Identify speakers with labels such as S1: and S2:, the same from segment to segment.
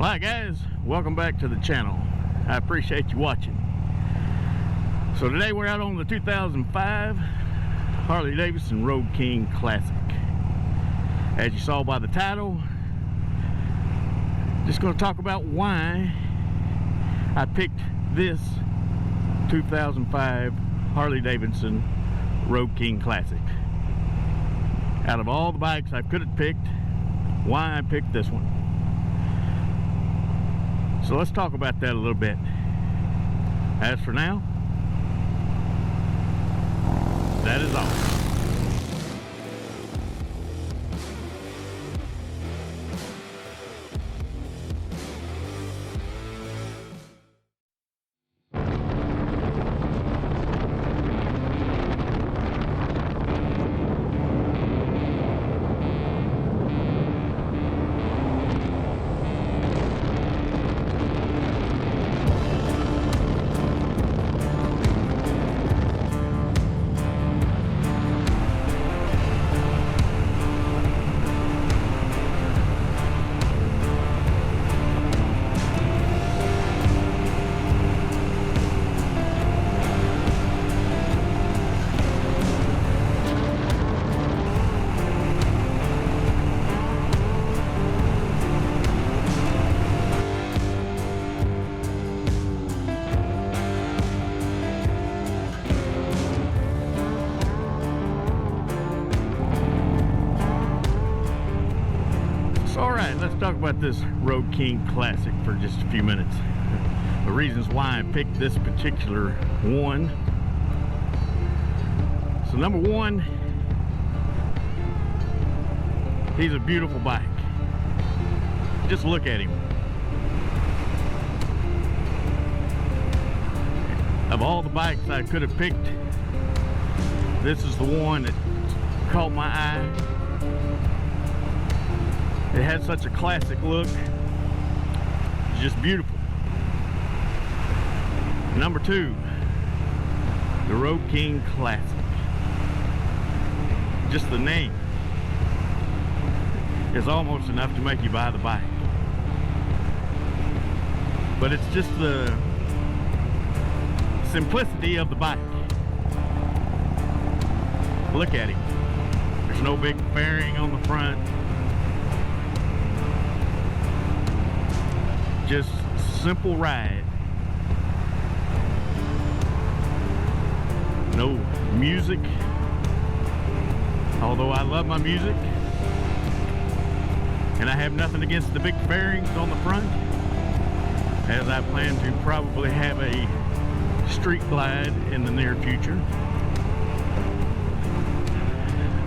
S1: Hi guys, welcome back to the channel. I appreciate you watching. So today we're out on the 2005 Harley Davidson Road King Classic. As you saw by the title, just going to talk about why I picked this 2005 Harley Davidson Road King Classic. Out of all the bikes I could have picked, why I picked this one. So let's talk about that a little bit. As for now, that is all. Let's talk about this Road King Classic for just a few minutes. The reasons why I picked this particular one. So number one, he's a beautiful bike. Just look at him. Of all the bikes I could have picked, this is the one that caught my eye. It had such a classic look. It's just beautiful. Number two, the Road King Classic. Just the name is almost enough to make you buy the bike. But it's just the simplicity of the bike. Look at him. There's no big fairing on the front. Just simple ride. No music, although I love my music, and I have nothing against the big fairings on the front, as I plan to probably have a street glide in the near future.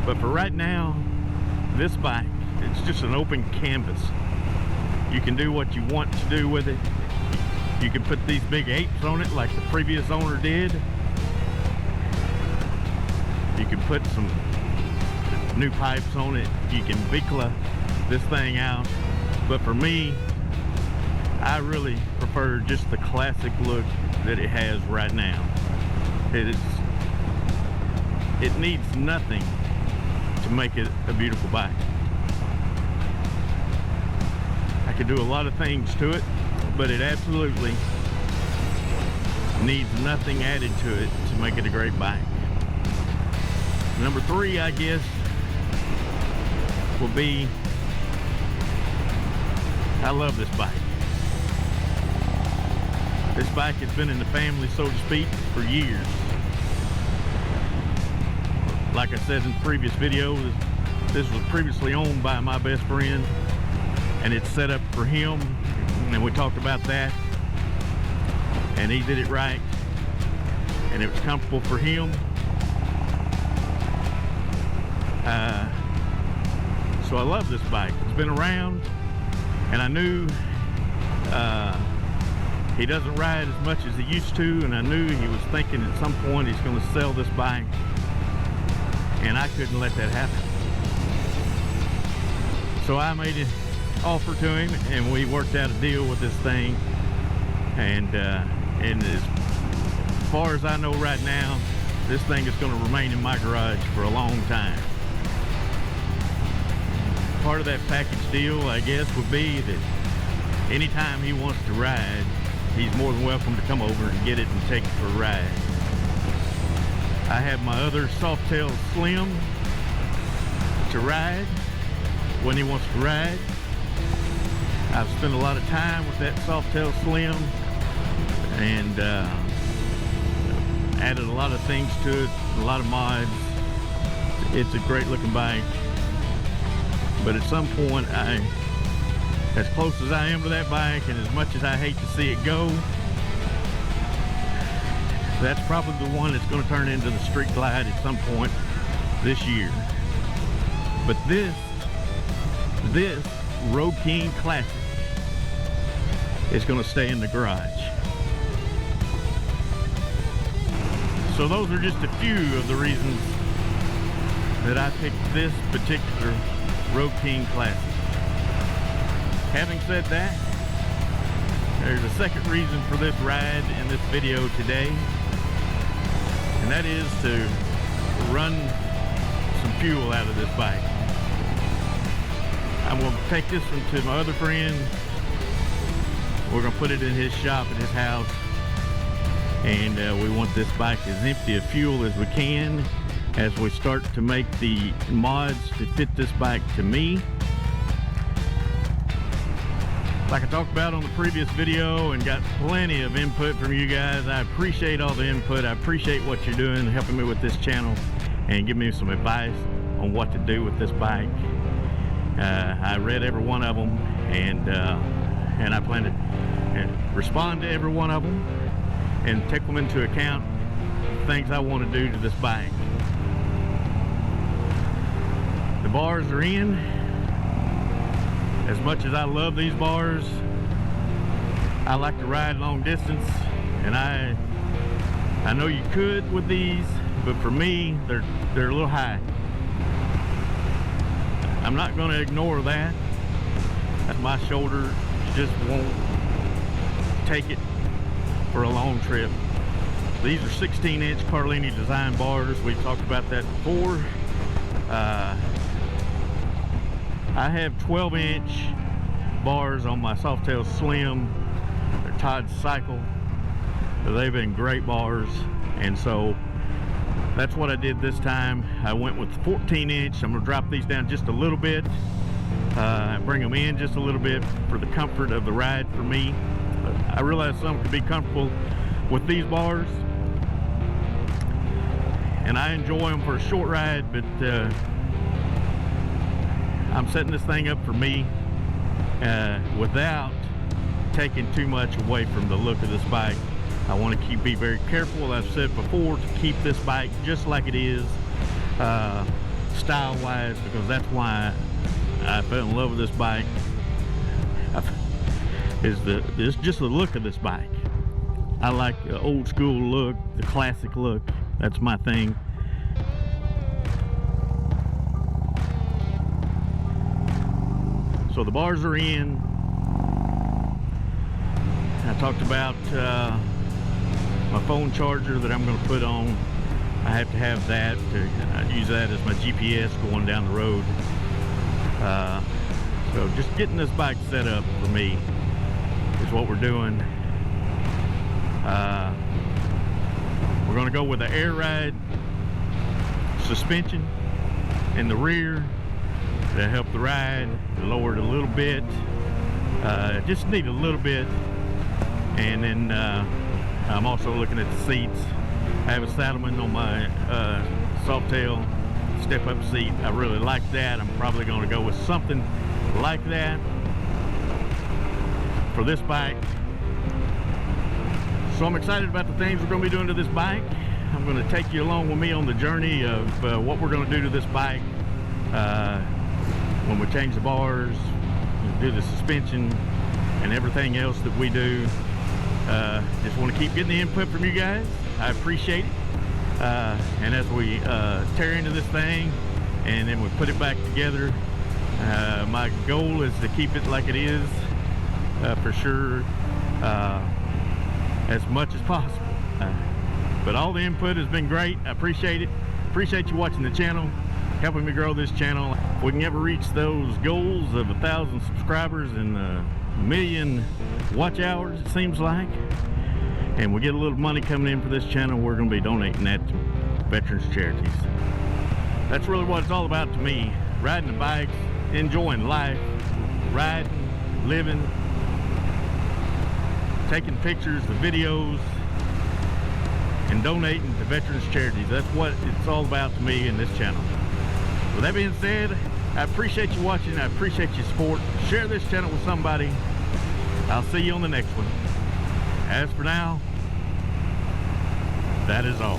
S1: But for right now, this bike, it's just an open canvas. You can do what you want to do with it. You can put these big apes on it like the previous owner did. You can put some new pipes on it. You can Vicla this thing out. But for me, I really prefer just the classic look that it has right now. It needs nothing to make it a beautiful bike. I could do a lot of things to it, but it absolutely needs nothing added to it to make it a great bike. Number three, I guess, will be, I love this bike. This bike has been in the family, so to speak, for years. Like I said in the previous video, this was previously owned by my best friend, and it's set up for him, and we talked about that, and he did it right, and it was comfortable for him. So I love this bike. It's been around, and I knew he doesn't ride as much as he used to, and I knew he was thinking at some point he's going to sell this bike, and I couldn't let that happen. So I made it offer to him, and we worked out a deal with this thing, and as far as I know right now, this thing is going to remain in my garage for a long time. part of that package deal, I guess, would be that anytime he wants to ride, he's more than welcome to come over and get it and take it for a ride. I have my other Softail Slim to ride when he wants to ride. I've spent a lot of time with that Softail Slim and added a lot of things to it, a lot of mods. It's a great looking bike, but at some point, as close as I am to that bike and as much as I hate to see it go, that's probably the one that's going to turn into the Street Glide at some point this year. But this Road King Classic is going to stay in the garage. So those are just a few of the reasons that I picked this particular Road King Classic. Having said that, there's a second reason for this ride in this video today, and that is to run some fuel out of this bike. I'm going to take this one to my other friend. We're going to put it in his shop at his house, and we want this bike as empty of fuel as we can as we start to make the mods to fit this bike to me. Like I talked about on the previous video and got plenty of input from you guys. I appreciate all the input. I appreciate what you're doing, helping me with this channel and giving me some advice on what to do with this bike. I read every one of them, and I plan to respond to every one of them and take them into account, things I want to do to this bike. The bars are in. As much as I love these bars, I like to ride long distance, and I know you could with these, but for me, they're a little high. I'm not going to ignore that. My shoulder just won't take it for a long trip. These are 16-inch Carlini design bars. We've talked about that before. I have 12-inch bars on my Softail Slim. They're Todd's Cycle. They've been great bars, and so that's what I did this time. I went with 14-inch. I'm going to drop these down just a little bit, bring them in just a little bit for the comfort of the ride for me. I realize some could be comfortable with these bars, and I enjoy them for a short ride, but I'm setting this thing up for me without taking too much away from the look of this bike. I want to be very careful, I've said before, to keep this bike just like it is, style-wise, because that's why I fell in love with this bike. It's just the look of this bike. I like the old school look, the classic look. That's my thing. So the bars are in. I talked about my phone charger that I'm going to put on. I have to have that. I use that as my GPS going down the road. So just getting this bike set up for me is what we're doing. We're going to go with the air ride suspension in the rear to help the ride, lower it a little bit. Just need a little bit. And then I'm also looking at the seats. I have a Saddleman on my Softail step-up seat. I really like that. I'm probably going to go with something like that for this bike. So I'm excited about the things we're going to be doing to this bike. I'm going to take you along with me on the journey of what we're going to do to this bike when we change the bars, do the suspension, and everything else that we do. Just want to keep getting the input from you guys. I appreciate it. And as we tear into this thing and then we put it back together, my goal is to keep it like it is, for sure, as much as possible. But all the input has been great. I appreciate it. Appreciate you watching the channel. helping me grow this channel. If we can ever reach those goals of 1,000 subscribers and a million watch hours, it seems like, and we get a little money coming in for this channel, we're going to be donating that to veterans charities. That's really what it's all about to me. Riding the bikes, enjoying life, riding, living, taking pictures, the videos, and donating to veterans charities. That's what it's all about to me in this channel. With that being said, I appreciate you watching. I appreciate your support. Share this channel with somebody. I'll see you on the next one. As for now, that is all.